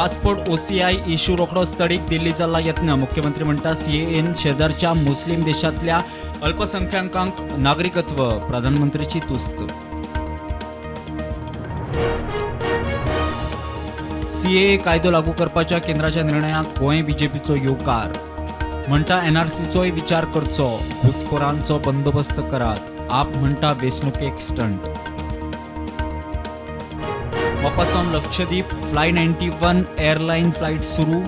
Passport OCI issue रोखडोच तडीक दिल्लीचा यत्न. मुख्यमंत्री म्हणतात CAA शेजारच्या मुस्लिम देशातल्या अल्पसंख्याकांक नागरिकत्व. प्रधानमंत्रीची तुस्त. CAA कायदो लागू करपाच्या केंद्राच्या निर्णयाक गोंय BJPचो येवकार. म्हणटा NRCचोय विचार करचो. घुसखोरांचो बंदोबस्त करात. आप म्हणटा वेंचणुकेक स्टंट. मोपासावन लक्षद्वीप फ्लाय 91 एअरलाइन फ्लाइट सुरू.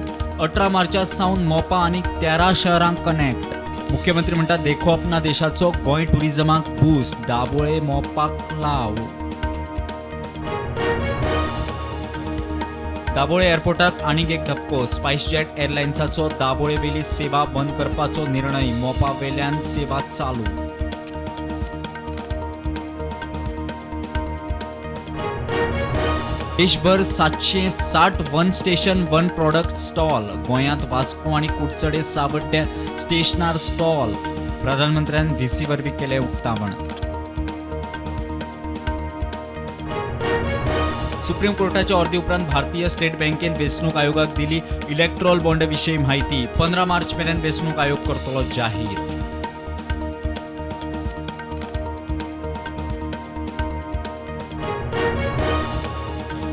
18 मार्चा सावन मोपा आनी 13 शहरांक कनेक्ट. मुख्यमंत्री म्हणटा देखो अपना देशाचो गोंय टुरिझमाक बूस्ट. दाबोळे मोपाक लाव. दाबोळे एअरपोर्टाक आनीक एक धपको. स्पायसजेट एअरलायन्साचो दाबोळे वेली सेवा बंद करपाचो निर्णय. मोपा वेल्यान सेवा चालू. देशभर 760 one station one product stall. गोंयांत वास्को आनी कुडचडे सावड्ड्या स्टेशनार स्टॉल. प्रधानमंत्र्यान VC वरवीं केले उक्तावण. सुप्रीम कोर्टाच्या अर्दे उपरांत भारतीय स्टेट बँकेन वेंचणूक आयोगाक दिली इलेक्ट्रॉल बॉन्ड विशीं म्हायती. 15 मार्च मेरेन वेंचणूक आयोग करतलो जाहीर.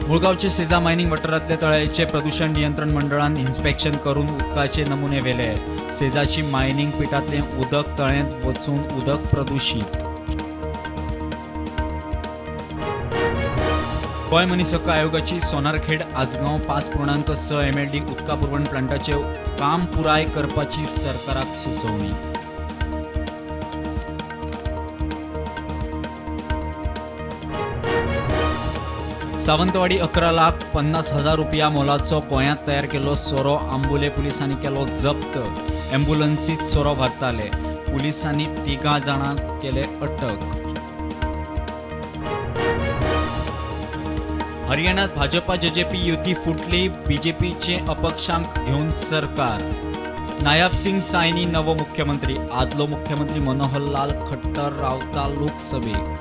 मुळगावचे सेजा मायनिंग वाठारांतले तळ्याचे प्रदूषण नियंत्रण मंडळान इन्स्पेक्शन करून उदकाचे नमुने वेले. सेजाची मायनिंग पिटांतलें उदक तळ्यांत वचून उदक प्रदूषित. गोंय मनीस हक्क आयोगाची सोनारखेड आजगांव 5.6 MLD उदका पुरवण प्लांटाचे काम पुराय करपाची सरकाराक सुचोवणी. सावंतवाडी 11,50,000 रुपया मोलाचो गोंयांत तयार केल्लो सोरो आंबोले पुलिसांनी केलो जप्त. अँब्युलन्सीत सोरो व्हरताले. पुलिसांनी 3 जाणांक केले अटक. हरियाणात भाजपा JJP युती फुटली. BJPचे अपक्षांक घेवन सरकार. नायब सिंग सायनी नवो मुख्यमंत्री. आदलो मुख्यमंत्री मनोहरलाल खट्टर रावता लोकसभेक.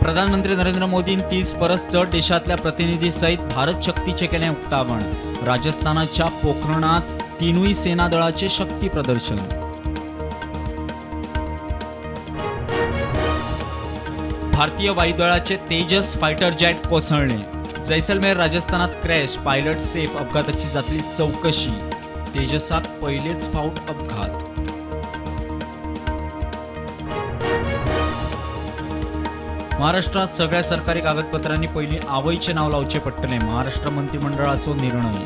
प्रधानमंत्री नरेंद्र मोदीन 30 परस चड देशांतल्या प्रतिनिधी सयत भारत शक्तीचे केलें उक्तावण. राजस्थानाच्या पोखरणात 3 सेना दळाचे शक्ती प्रदर्शन. भारतीय वायुदळाचे तेजस फायटर जेट कोसळ्ळे. जैसलमेर राजस्थानात क्रॅश. Pilot safe. अपघाताची जातली चवकशी. तेजसाक पयलेच फावट अपघात. महाराष्ट्रात सगळ्या सरकारी कागदपत्रांनी पयलीं आवयचें नांव लावचें पडटलें. महाराष्ट्र मंत्रिमंडळाचो निर्णय.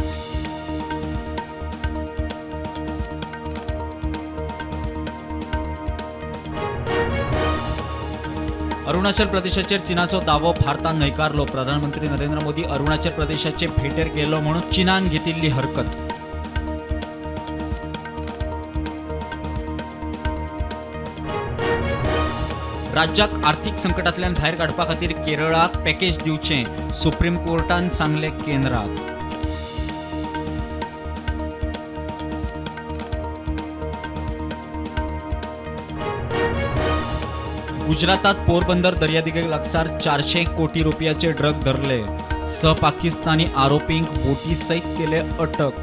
अरुणाचल प्रदेशाचेर चीनाचो दावो भारतान न्हयकारलो. प्रधानमंत्री नरेंद्र मोदी अरुणाचल प्रदेशाचे भेटेर गेलो म्हणून चीनान घेतिल्ली हरकत. राज्याक आर्थीक संकटांतल्यान भायर काडपा खातीर केरळाक पॅकेज दिवचें. सुप्रीम कोर्टान सांगलें केंद्राक. गुजरातात पोरबंदर दर्यादेगे लागसार 400 कोटी रुपयाचे ड्रग धरले. 6 पाकिस्तानी आरोपींक बोटी सयत केले अटक.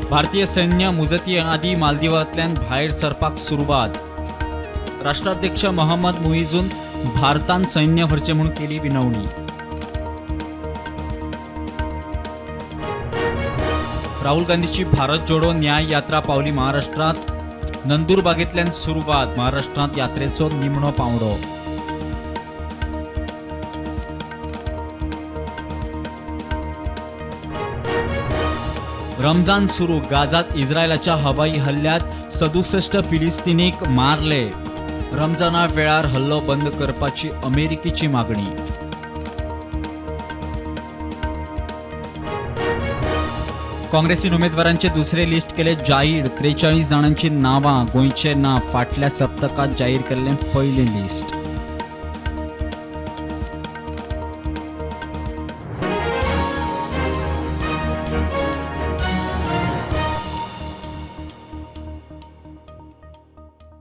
भारतीय सैन्य मुजती आदी मालदीवांतल्यान भायर सरपाक सुरवात. राष्ट्राध्यक्ष मोहम्मद मुइझून भारतान सैन्य व्हरचें म्हूण केली विनवणी. राहुल गांधीची भारत जोडो न्याय यात्रा पावली महाराष्ट्रात. नंदुरबागेंतल्यान सुरवात. महाराष्ट्रात यात्रेचो निमणो पावंडो. रमजान सुरू. गाझात इस्रायलाच्या हवाई हल्ल्यात 67 फिलिस्तीनीक मारले. रमजाना वेळार हल्लो बंद करपाची अमेरिकेची मागणी. काँग्रेसीन उमेदवारांचे दुसरे लिस्ट केले जाहीर. 43 जाणांची नावां. गोंयचे ना फाटल्या सप्तकात जाहीर केल्लें पयलें लिस्ट.